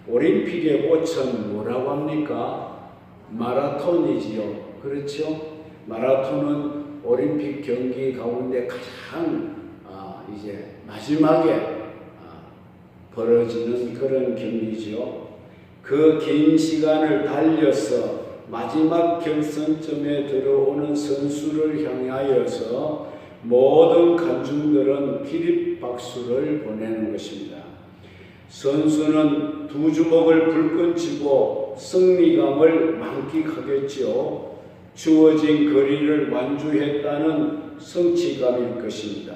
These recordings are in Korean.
올림픽의 꽃은 뭐라고 합니까? 마라톤이지요. 그렇죠? 마라톤은 올림픽 경기 가운데 가장 이제 마지막에 벌어지는 그런 경기지요. 그 긴 시간을 달려서 마지막 결선점에 들어오는 선수를 향하여서 모든 관중들은 기립박수를 보내는 것입니다. 선수는 두 주먹을 불끈 쥐고 승리감을 만끽하겠지요. 주어진 거리를 완주했다는 성취감일 것입니다.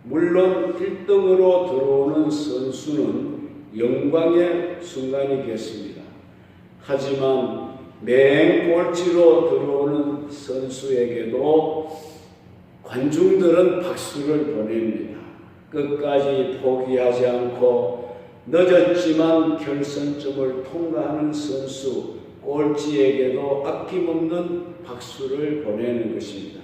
물론 1등으로 들어오는 선수는 영광의 순간이겠습니다. 하지만 맨 꼴찌로 들어오는 선수에게도 관중들은 박수를 보냅니다. 끝까지 포기하지 않고 늦었지만 결선점을 통과하는 선수, 꼴찌에게도 아낌없는 박수를 보내는 것입니다.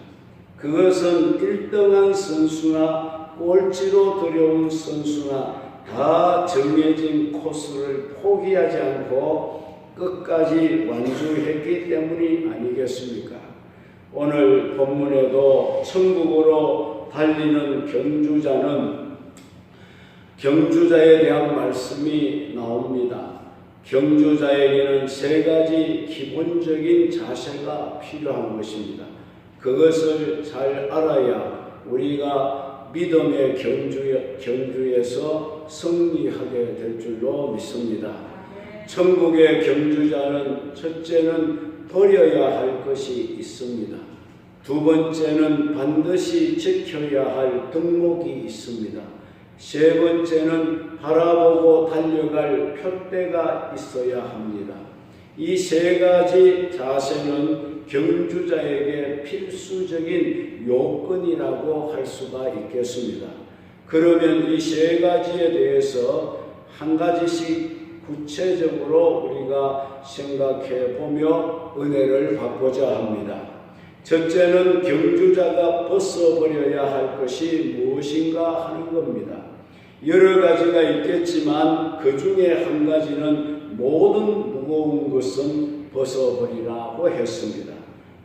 그것은 1등한 선수나 꼴찌로 들어온 선수나 다 정해진 코스를 포기하지 않고 끝까지 완주했기 때문이 아니겠습니까? 오늘 본문에도 천국으로 달리는 경주자에 대한 말씀이 나옵니다. 경주자에게는 세 가지 기본적인 자세가 필요한 것입니다. 그것을 잘 알아야 우리가 믿음의 경주에서 승리하게 될 줄로 믿습니다. 천국의 경주자는 첫째는 버려야 할 것이 있습니다. 두 번째는 반드시 지켜야 할 덕목이 있습니다. 세 번째는 바라보고 달려갈 푯대가 있어야 합니다. 이 세 가지 자세는 경주자에게 필수적인 요건이라고 할 수가 있겠습니다. 그러면 이 세 가지에 대해서 한 가지씩 구체적으로 우리가 생각해 보며 은혜를 받고자 합니다. 첫째는 경주자가 벗어버려야 할 것이 무엇인가 하는 겁니다. 여러 가지가 있겠지만 그 중에 한 가지는 모든 무거운 것은 벗어버리라고 했습니다.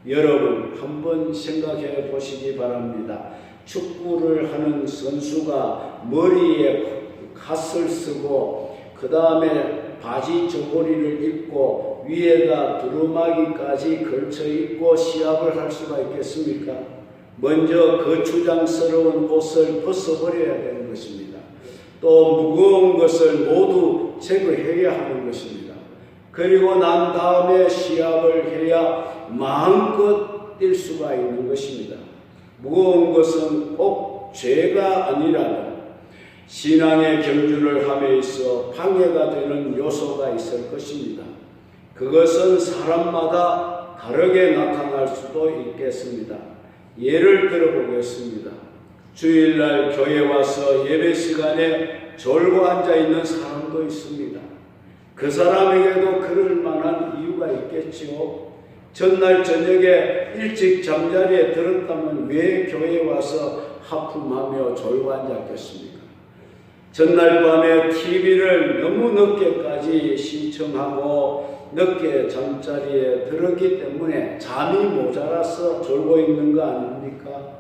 여러분 한번 생각해 보시기 바랍니다. 축구를 하는 선수가 머리에 갓을 쓰고 그 다음에 바지 저고리를 입고 위에다 두루마기까지 걸쳐 입고 시합을 할 수가 있겠습니까? 먼저 거추장스러운 옷을 벗어버려야 되는 것입니다. 또 무거운 것을 모두 제거해야 하는 것입니다. 그리고 난 다음에 시합을 해야 마음껏 뛸 수가 있는 것입니다. 무거운 것은 꼭 죄가 아니라면 신앙의 경주를 함에 있어 방해가 되는 요소가 있을 것입니다. 그것은 사람마다 다르게 나타날 수도 있겠습니다. 예를 들어보겠습니다. 주일날 교회 와서 예배 시간에 졸고 앉아있는 사람도 있습니다. 그 사람에게도 그럴 만한 이유가 있겠지요. 전날 저녁에 일찍 잠자리에 들었다면 왜 교회에 와서 하품하며 졸고 앉았겠습니까? 전날 밤에 TV를 너무 늦게까지 신청하고 늦게 잠자리에 들었기 때문에 잠이 모자라서 졸고 있는 거 아닙니까?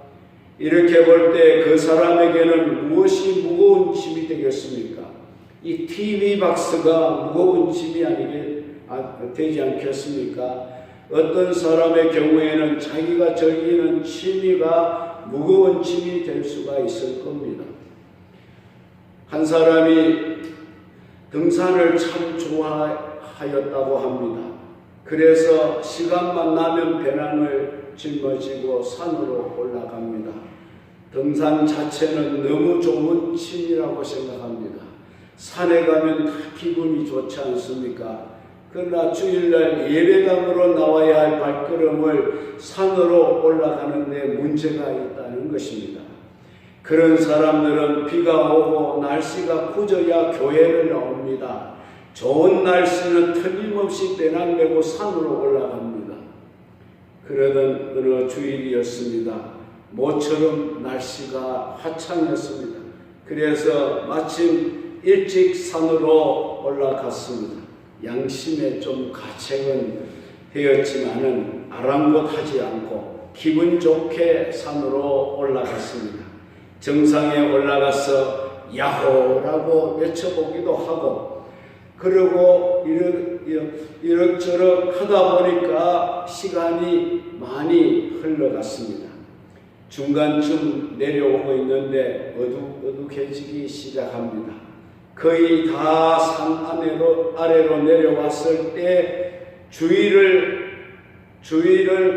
이렇게 볼 때 그 사람에게는 무엇이 무거운 짐이 되겠습니까? 이 TV 박스가 무거운 짐이 되지 않겠습니까? 어떤 사람의 경우에는 자기가 즐기는 취미가 무거운 짐이 될 수가 있을 겁니다. 한 사람이 등산을 참 좋아하였다고 합니다. 그래서 시간만 나면 배낭을 짊어지고 산으로 올라갑니다. 등산 자체는 너무 좋은 취미라고 생각합니다. 산에 가면 다 기분이 좋지 않습니까? 그러나 주일날 예배당으로 나와야 할 발걸음을 산으로 올라가는 데 문제가 있다는 것입니다. 그런 사람들은 비가 오고 날씨가 굳어야 교회를 나옵니다. 좋은 날씨는 틀림없이 배낭 메고 산으로 올라갑니다. 그러던 어느 주일이었습니다. 모처럼 날씨가 화창했습니다. 그래서 마침 일찍 산으로 올라갔습니다. 양심에 좀 가책은 되었지만은 아랑곳하지 않고 기분 좋게 산으로 올라갔습니다. 정상에 올라가서 야호라고 외쳐보기도 하고, 그리고 이럭저럭 하다 보니까 시간이 많이 흘러갔습니다. 중간쯤 내려오고 있는데 어둑어둑해지기 시작합니다. 거의 다 산 아래로 내려왔을 때 주위를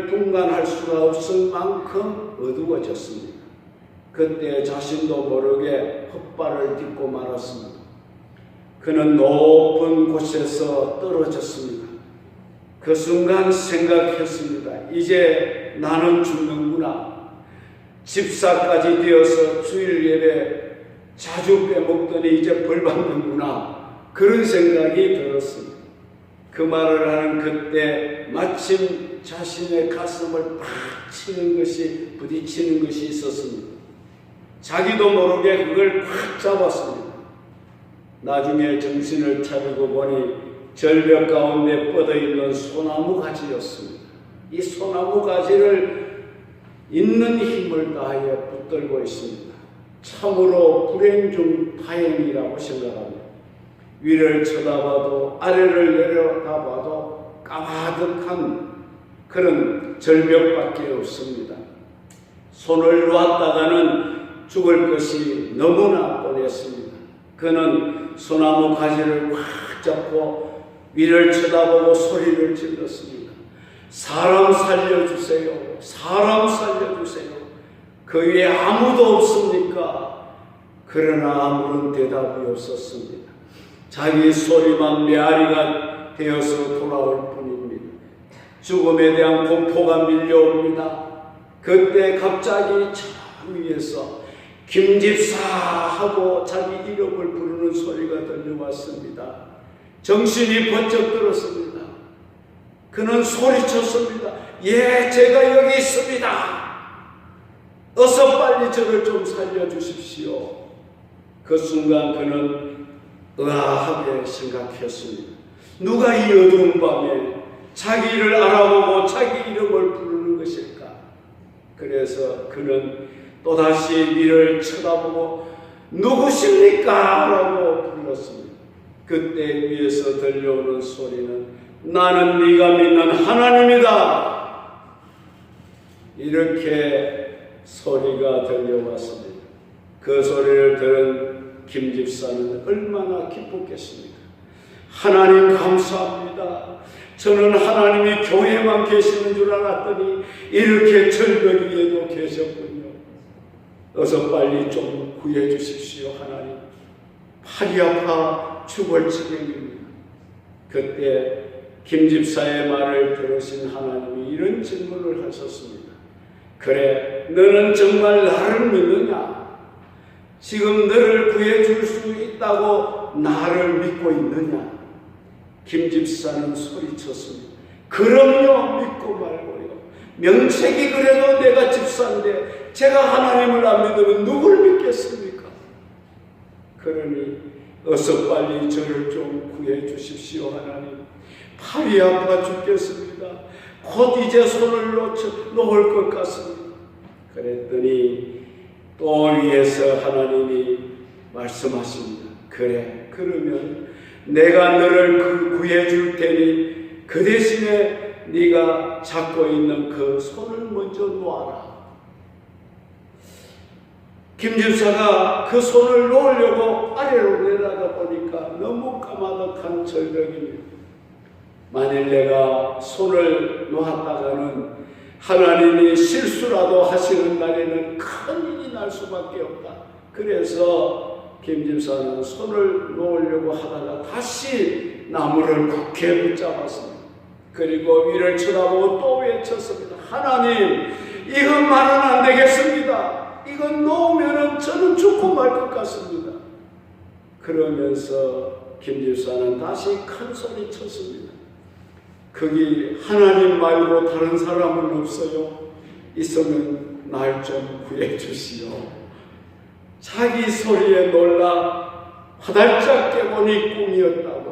분간할 수가 없을 만큼 어두워졌습니다. 그때 자신도 모르게 헛발을 딛고 말았습니다. 그는 높은 곳에서 떨어졌습니다. 그 순간 생각했습니다. 이제 나는 죽는구나. 집사까지 되어서 주일 예배 자주 빼먹더니 이제 벌 받는구나. 그런 생각이 들었습니다. 그 말을 하는 그때 마침 자신의 가슴을 팍 부딪히는 것이 있었습니다. 자기도 모르게 그걸 팍 잡았습니다. 나중에 정신을 차리고 보니 절벽 가운데 뻗어있는 소나무 가지였습니다. 이 소나무 가지를 있는 힘을 다하여 붙들고 있습니다. 참으로 불행 중 다행이라고 생각합니다. 위를 쳐다봐도 아래를 내려다봐도 까마득한 그런 절벽밖에 없습니다. 손을 놓았다가는 죽을 것이 너무나 뻔했습니다. 그는 소나무 가지를 확 잡고 위를 쳐다보고 소리를 질렀습니다. 사람 살려주세요. 사람 살려주세요. 그 위에 아무도 없습니까? 그러나 아무런 대답이 없었습니다. 자기 소리만 메아리가 되어서 돌아올 뿐입니다. 죽음에 대한 공포가 밀려옵니다. 그때 갑자기 저 위에서 김집사 하고 자기 이름을 부르는 소리가 들려왔습니다. 정신이 번쩍 들었습니다. 그는 소리쳤습니다. 예, 제가 여기 있습니다. 어서 빨리 저를 좀 살려주십시오. 그 순간 그는 의아하게 생각했습니다. 누가 이 어두운 밤에 자기를 알아보고 자기 이름을 부르는 것일까? 그래서 그는 또다시 위를 쳐다보고 누구십니까? 라고 불렀습니다. 그때 위에서 들려오는 소리는 나는 네가 믿는 하나님이다. 이렇게 소리가 들려왔습니다. 그 소리를 들은 김 집사는 얼마나 기뻤겠습니까? 하나님 감사합니다. 저는 하나님이 교회만 계시는 줄 알았더니 이렇게 절벽 위에도 계셨군요. 어서 빨리 좀 구해 주십시오. 하나님, 팔이 아파 죽을 지경입니다. 그때 김 집사의 말을 들으신 하나님이 이런 질문을 하셨습니다. 그래, 너는 정말 나를 믿느냐? 지금 너를 구해줄 수 있다고 나를 믿고 있느냐? 김 집사는 소리쳤습니다. 그럼요, 믿고 말고요. 명색이 그래도 내가 집사인데 제가 하나님을 안 믿으면 누굴 믿겠습니까? 그러니 어서 빨리 저를 좀 구해 주십시오. 하나님, 팔이 아파 죽겠습니다. 곧 이제 손을 놓을 것 같습니다. 그랬더니 또 위에서 하나님이 말씀하십니다. 그래, 그러면 내가 너를 구해 줄 테니 그 대신에 네가 잡고 있는 그 손을 먼저 놓아라. 김 집사가 그 손을 놓으려고 아래로 내려다 보니까 너무 까마득한 절벽입니다. 만일 내가 손을 놓았다가는 하나님이 실수라도 하시는 날에는 큰일이 날 수밖에 없다. 그래서 김 집사는 손을 놓으려고 하다가 다시 나무를 굳게 붙잡았습니다. 그리고 위를 쳐다보고 또 외쳤습니다. 하나님, 이것만은 안 되겠습니다. 이건 놓으면 저는 죽고 말 것 같습니다. 그러면서 김 집사는 다시 큰 소리 쳤습니다. 거기 하나님 말고 다른 사람은 없어요. 있으면 날 좀 구해 주시오. 자기 소리에 놀라 화들짝 깨보니 꿈이었다고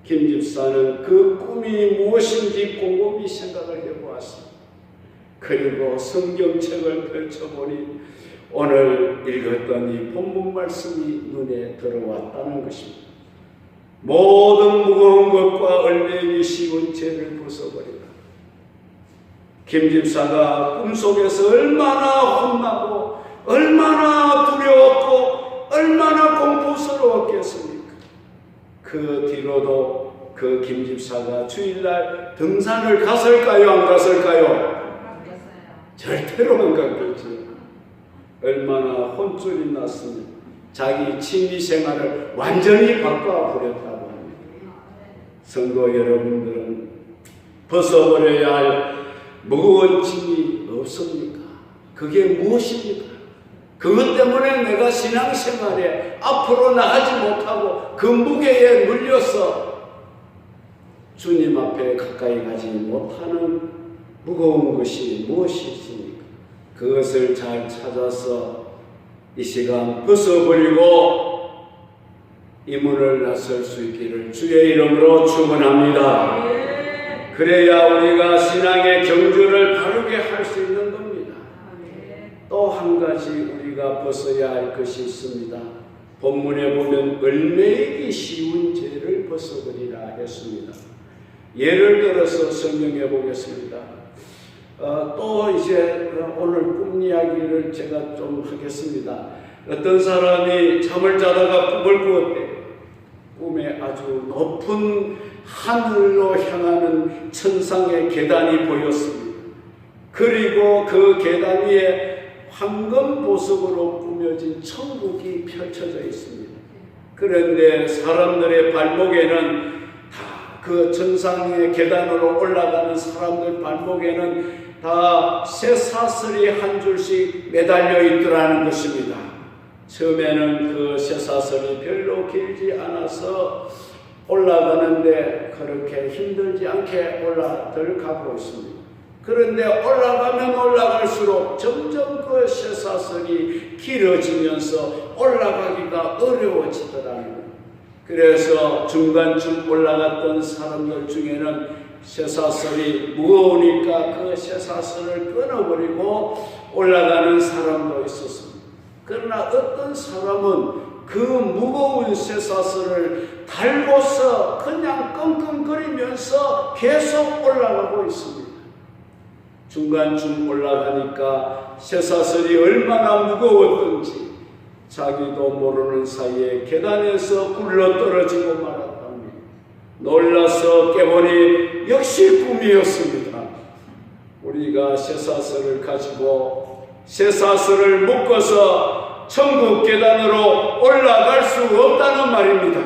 김 집사는 그 꿈이 무엇인지 곰곰이 생각을 해보았습니다. 그리고 성경책을 펼쳐보니 오늘 읽었던 이 본문 말씀이 눈에 들어왔다는 것입니다. 모든 무거운 것과 얼매기 쉬운 죄를 벗어버리라. 김 집사가 꿈속에서 얼마나 혼나고 얼마나 두려웠고 얼마나 공포스러웠겠습니까? 그 뒤로도 그 김 집사가 주일날 등산을 갔을까요? 안 갔을까요? 절대로 안 갔겠죠. 얼마나 혼쭐이 났으면 자기 취미 생활을 완전히 바꿔버렸다고 합니다. 성도 여러분들은 벗어버려야 할 무거운 짐이 없습니까? 그게 무엇입니까? 그것 때문에 내가 신앙생활에 앞으로 나가지 못하고 그 무게에 눌려서 주님 앞에 가까이 가지 못하는 무거운 것이 무엇이 있습니까? 그것을 잘 찾아서 이 시간 벗어버리고 이 문을 나설 수 있기를 주의 이름으로 축원합니다. 그래야 우리가 신앙의 경주를 바르게 할 수 있는 겁니다. 또 한 가지 우리가 벗어야 할 것이 있습니다. 본문에 보면 얼매이기 쉬운 죄를 벗어버리라 했습니다. 예를 들어서 설명해 보겠습니다. 또 이제 오늘 꿈 이야기를 제가 좀 하겠습니다. 어떤 사람이 잠을 자다가 꿈을 꾸었대요. 꿈에 아주 높은 하늘로 향하는 천상의 계단이 보였습니다. 그리고 그 계단 위에 황금 보석으로 꾸며진 천국이 펼쳐져 있습니다. 그런데 사람들의 발목에는 다 그 천상의 계단으로 올라가는 사람들 발목에는 다 쇠사슬이 한 줄씩 매달려 있더라는 것입니다. 처음에는 그 쇠사슬이 별로 길지 않아서 올라가는데 그렇게 힘들지 않게 올라가고 있습니다. 그런데 올라가면 올라갈수록 점점 그 쇠사슬이 길어지면서 올라가기가 어려워지더라는 거예요. 그래서 중간쯤 올라갔던 사람들 중에는 쇠사슬이 무거우니까 그 쇠사슬을 끊어버리고 올라가는 사람도 있었습니다. 그러나 어떤 사람은 그 무거운 쇠사슬을 달고서 그냥 끙끙거리면서 계속 올라가고 있습니다. 중간쯤 올라가니까 쇠사슬이 얼마나 무거웠던지 자기도 모르는 사이에 계단에서 굴러떨어지고 말았답니다. 놀라서 깨보니 역시 꿈이었습니다. 우리가 쇠사슬을 가지고 쇠사슬을 묶어서 천국 계단으로 올라갈 수 없다는 말입니다.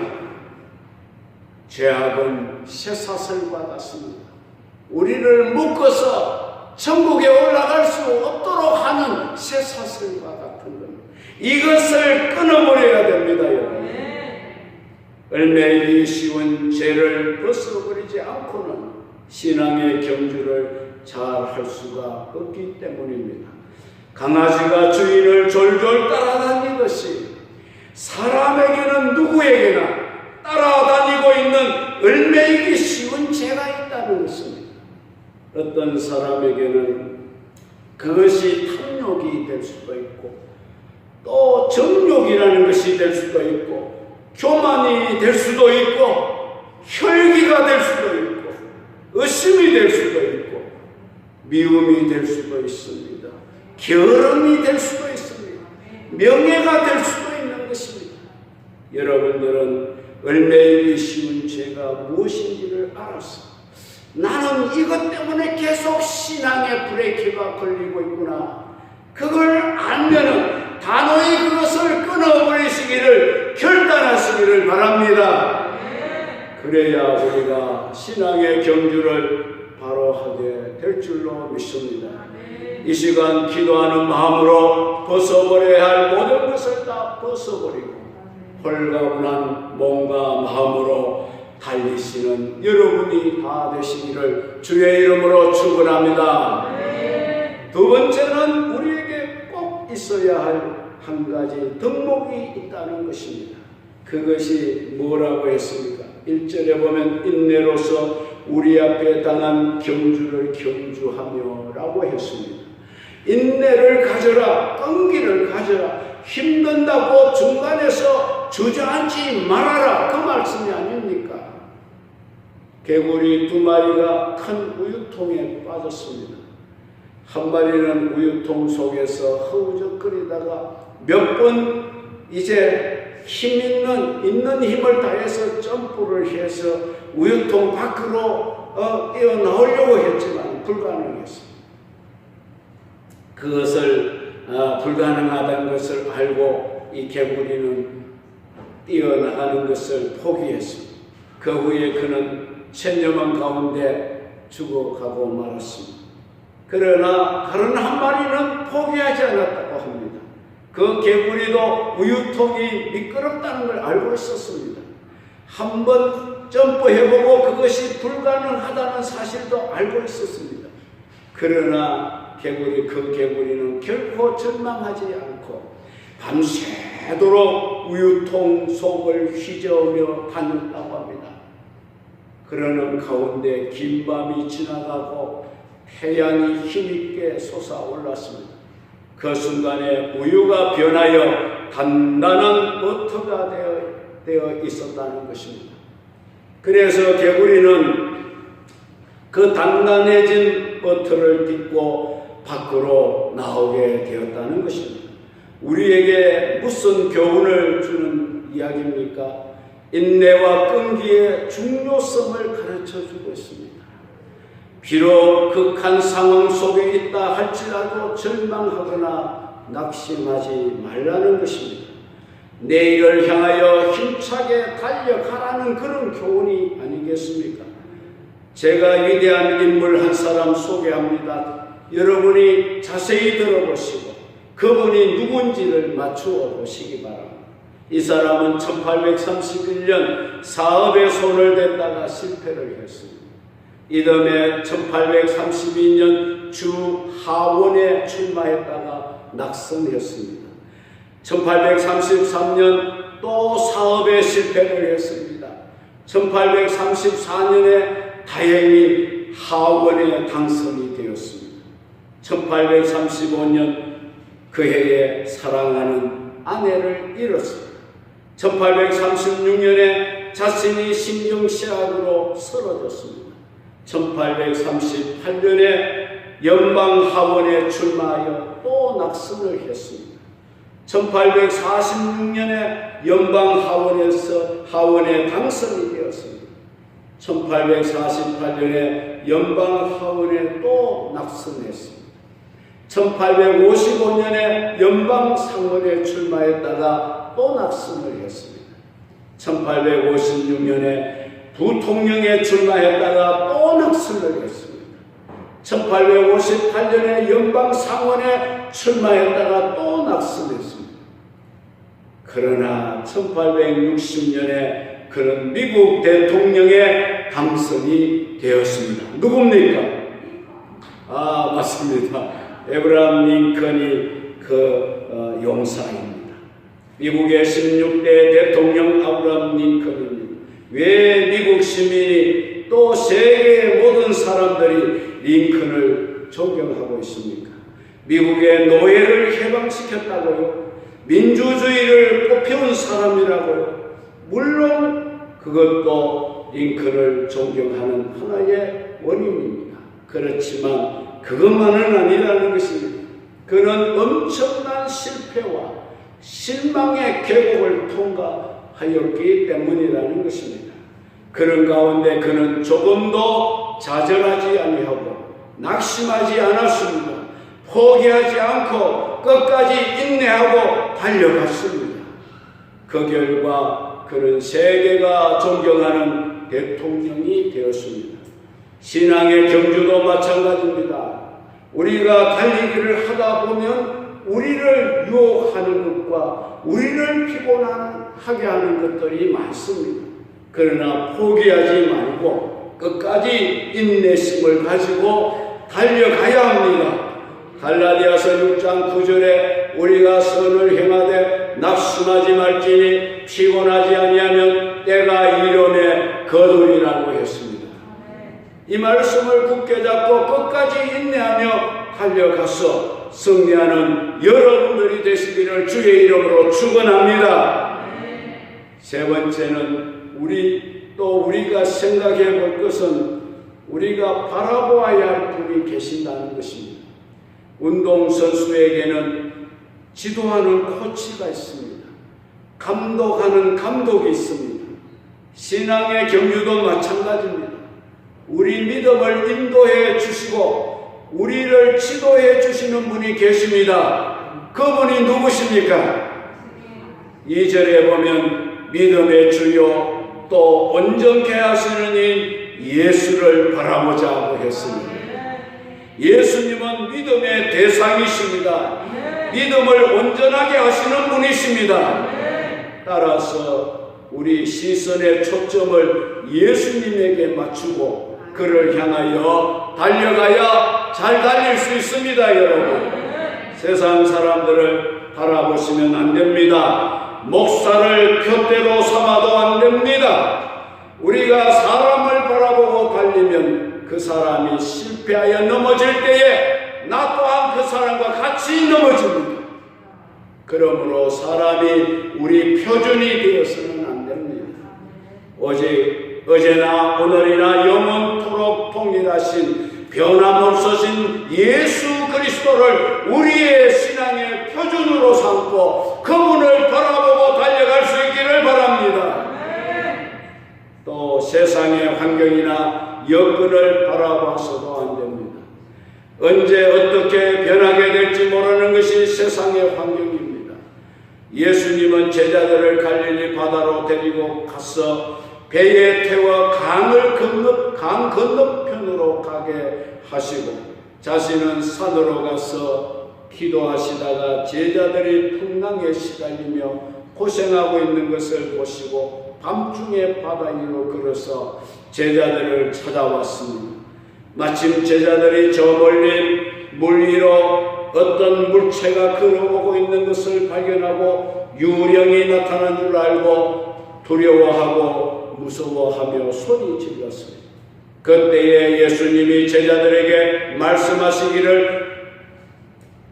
죄악은 쇠사슬과 같습니다. 우리를 묶어서 천국에 올라갈 수 없도록 하는 쇠사슬과 같은 겁니다. 이것을 끊어버려야 됩니다, 여러분. 얼매이기 쉬운 죄를 벗어버리지 않고는 신앙의 경주를 잘 할 수가 없기 때문입니다. 강아지가 주인을 졸졸 따라다니듯이 사람에게는 누구에게나 따라다니고 있는 얼매이기 쉬운 죄가 있다는 것입니다. 어떤 사람에게는 그것이 탐욕이 될 수도 있고 또 정욕이라는 것이 될 수도 있고 교만이 될 수도 있고 혈기가 될 수도 있고 의심이 될 수도 있고 미움이 될 수도 있습니다. 게으름이 될 수도 있습니다. 명예가 될 수도 있는 것입니다. 여러분들은 얼매이기 쉬운 죄가 무엇인지를 알아서 나는 이것 때문에 계속 신앙의 브레이크가 걸리고 있구나. 그걸 알면은 단호히 그것을 끊어버리시기를 결단하시기를 바랍니다. 그래야 우리가 신앙의 경주를 바로 하게 될 줄로 믿습니다. 이 시간 기도하는 마음으로 벗어버려야 할 모든 것을 다 벗어버리고 홀가분한 몸과 마음으로 달리시는 여러분이 다 되시기를 주의 이름으로 축원합니다. 두 번째는 우리에게 꼭 있어야 할 한 가지 덕목이 있다는 것입니다. 그것이 뭐라고 했습니까? 1절에 보면 인내로서 우리 앞에 당한 경주를 경주하며 라고 했습니다. 인내를 가져라, 끈기를 가져라, 힘든다고 중간에서 주저앉지 말아라, 그 말씀이 아닙니까? 개구리 2마리가 큰 우유통에 빠졌습니다. 한 마리는 우유통 속에서 허우적거리다가 몇 번 이제 있는 힘을 다해서 점프를 해서 우유통 밖으로 뛰어나오려고 했지만 불가능했습니다. 그것을 불가능하다는 것을 알고 이 개구리는 뛰어나가는 것을 포기했습니다. 그 후에 그는 천녀망 가운데 죽어가고 말았습니다. 그러나 다른 한 마리는 포기하지 않았다고 합니다. 그 개구리도 우유통이 미끄럽다는 걸 알고 있었습니다. 한번 점프해보고 그것이 불가능하다는 사실도 알고 있었습니다. 그러나 그 개구리는 결코 절망하지 않고 밤새도록 우유통 속을 휘저으며 다녔다고 합니다. 그러는 가운데 긴 밤이 지나가고 태양이 힘있게 솟아올랐습니다. 그 순간에 우유가 변하여 단단한 버터가 되어 있었다는 것입니다. 그래서 개구리는 그 단단해진 버터를 딛고 밖으로 나오게 되었다는 것입니다. 우리에게 무슨 교훈을 주는 이야기입니까? 인내와 끈기의 중요성을 가르쳐주고 있습니다. 비록 극한 상황 속에 있다 할지라도 절망하거나 낙심하지 말라는 것입니다. 내일을 향하여 힘차게 달려가라는 그런 교훈이 아니겠습니까? 제가 위대한 인물 한 사람 소개합니다. 여러분이 자세히 들어보시고 그분이 누군지를 맞추어 보시기 바랍니다. 이 사람은 1831년 사업에 손을 댔다가 실패를 했습니다. 이듬해 1832년 주 하원에 출마했다가 낙선했습니다. 1833년 또 사업에 실패를 했습니다. 1834년에 다행히 하원에 당선이 되었습니다. 1835년 그 해에 사랑하는 아내를 잃었습니다. 1836년에 자신이 심정쇠약으로 쓰러졌습니다. 1838년에 연방하원에 출마하여 또 낙선을 했습니다. 1846년에 하원에 당선이 되었습니다. 1848년에 연방하원에 또 낙선했습니다. 1855년에 연방상원에 출마했다가 또 낙선을 했습니다. 1856년에 부통령에 출마했다가 또 낙선을 했습니다. 1858년에 연방상원에 출마했다가 또 낙선했습니다. 그러나 1860년에 그런 미국 대통령에 당선이 되었습니다. 누굽니까? 맞습니다. 에브라함 링컨이 그 용사입니다. 미국의 16대 대통령 아브라함 링컨입니다. 왜 미국 시민이 또 세계의 모든 사람들이 링컨을 존경하고 있습니까? 미국의 노예를 해방시켰다고요? 민주주의를 꽃피운 사람이라고요? 물론 그것도 링컨을 존경하는 하나의 원인입니다. 그렇지만 그것만은 아니라는 것입니다. 그는 엄청난 실패와 실망의 계곡을 통과하였기 때문이라는 것입니다. 그런 가운데 그는 조금도 좌절하지 아니하고 낙심하지 않았습니다. 포기하지 않고 끝까지 인내하고 달려갔습니다. 그 결과 그는 세계가 존경하는 대통령이 되었습니다. 신앙의 경주도 마찬가지입니다. 우리가 달리기를 하다 보면 우리를 유혹하는 것과 우리를 피곤하게 하는 것들이 많습니다. 그러나 포기하지 말고 끝까지 인내심을 가지고 달려가야 합니다. 갈라디아서 6장 9절에 우리가 선을 행하되 낙심하지 말지니 피곤하지 아니하면 때가 이름에 거두리라고 했습니다. 이 말씀을 굳게 잡고 끝까지 인내하며 달려가서 승리하는 여러분들이 되시기를 주의 이름으로 축원합니다. 세 번째는 우리가 생각해 볼 것은 우리가 바라보아야 할 분이 계신다는 것입니다. 운동선수에게는 지도하는 코치가 있습니다. 감독하는 감독이 있습니다. 신앙의 경유도 마찬가지입니다. 우리 믿음을 인도해 주시고 우리를 지도해 주시는 분이 계십니다. 그분이 누구십니까? 2절에 보면 믿음의 주요 또 온전케 하시는 이 예수를 바라보자 하고 했습니다. 예수님은 믿음의 대상이십니다. 믿음을 온전하게 하시는 분이십니다. 따라서 우리 시선의 초점을 예수님에게 맞추고 그를 향하여 달려가야 잘 달릴 수 있습니다. 여러분, 세상 사람들을 바라보시면 안 됩니다. 목사를 푯대로 삼아도 안 됩니다. 우리가 사람을 바라보고 달리면 그 사람이 실패하여 넘어질 때에 나 또한 그 사람과 같이 넘어집니다. 그러므로 사람이 우리 표준이 되어서는 안 됩니다. 어제나 오늘이나 영원토록 동일하신 변함없으신 예수 그리스도를 우리의 신앙의 표준으로 삼고 그분을 바라보고 달려갈 수 있기를 바랍니다. 또 세상의 환경이나 여건을 바라봐서도 안 됩니다. 언제 어떻게 변하게 될지 모르는 것이 세상의 환경입니다. 예수님은 제자들을 갈릴리 바다로 데리고 가서 배에 태워 강 건너편으로 가게 하시고 자신은 산으로 가서 기도하시다가 제자들이 풍랑에 시달리며 고생하고 있는 것을 보시고 밤중에 바다 위로 걸어서 제자들을 찾아왔습니다. 마침 제자들이 저 멀리 물 위로 어떤 물체가 걸어오고 있는 것을 발견하고 유령이 나타난 줄 알고 두려워하고 무서워하며 소리 질렀습니다. 그때에 예수님이 제자들에게 말씀하시기를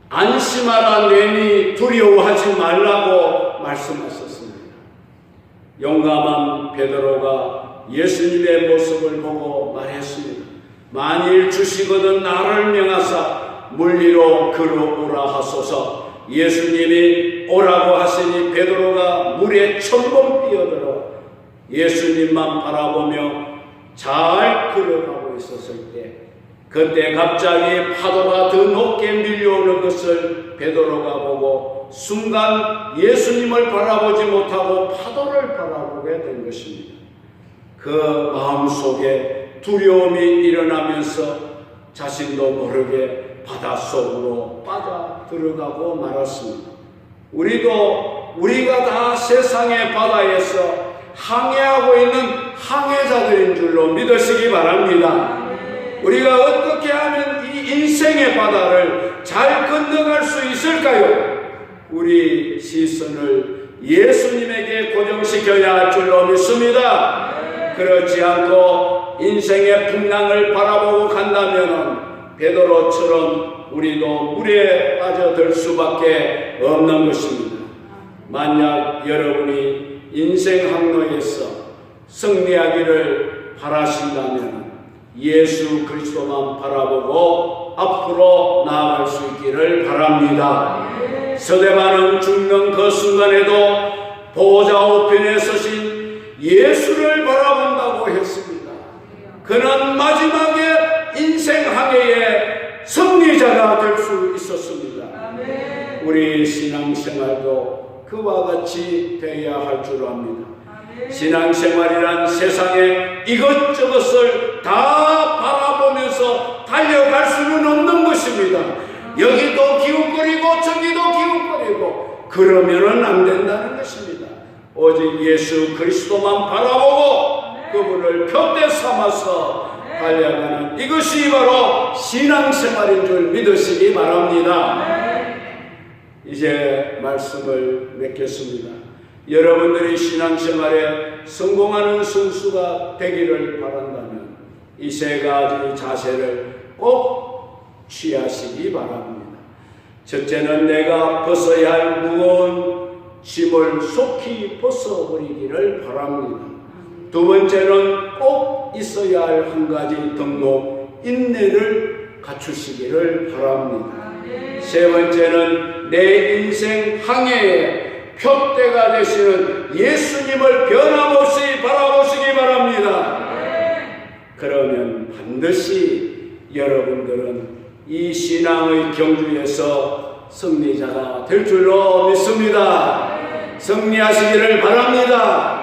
안심하라 내니 두려워하지 말라고 말씀하셨습니다. 용감한 베드로가 예수님의 모습을 보고 말했습니다. 만일 주시거든 나를 명하사 물 위로 걸어오라 하소서. 예수님이 오라고 하시니 베드로가 물에 첨벙 뛰어들어 예수님만 바라보며 잘 걸어가고 있었을 때 그때 갑자기 파도가 더 높게 밀려오는 것을 베드로가 보고 순간 예수님을 바라보지 못하고 파도를 바라보게 된 것입니다. 그 마음속에 두려움이 일어나면서 자신도 모르게 바닷속으로 빠져 들어가고 말았습니다. 우리가 다 세상의 바다에서 항해하고 있는 항해자들인 줄로 믿으시기 바랍니다. 우리가 어떻게 하면 이 인생의 바다를 잘 건너갈 수 있을까요? 우리 시선을 예수님에게 고정시켜야 할 줄로 믿습니다. 그렇지 않고 인생의 풍랑을 바라보고 간다면 베드로처럼 우리도 물에 빠져들 수밖에 없는 것입니다. 만약 여러분이 인생 항로에서 승리하기를 바라신다면 예수 그리스도만 바라보고 앞으로 나아갈 수 있기를 바랍니다. 서대반은 죽는 그 순간에도 보호자 우편에 서신 예수를 바라본다고 했습니다. 그는 마지막에 인생 항해의 승리자가 될 수 있었습니다. 우리 신앙생활도 그와 같이 되어야 할 줄 압니다. 신앙생활이란 세상에 이것저것을 다 바라보면서 달려갈 수는 없는 것입니다. 여기도 기웃거리고 저기도 기웃거리고 그러면은 안 된다는 것입니다. 오직 예수 그리스도만 바라보고 그분을 푯대 삼아서 달려가는 이것이 바로 신앙생활인 줄 믿으시기 바랍니다. 이제 말씀을 맺겠습니다. 여러분들이 신앙생활에 성공하는 선수가 되기를 바란다면 이 세 가지 자세를 꼭 취하시기 바랍니다. 첫째는 내가 벗어야 할 무거운 짐을 속히 벗어버리기를 바랍니다. 두 번째는 꼭 있어야 할 한 가지 등록, 인내를 갖추시기를 바랍니다. 세 번째는 내 인생 항해에 표대가 되시는 예수님을 변함없이 바라보시기 바랍니다. 그러면 반드시 여러분들은 이 신앙의 경주에서 승리자가 될 줄로 믿습니다. 승리하시기를 바랍니다.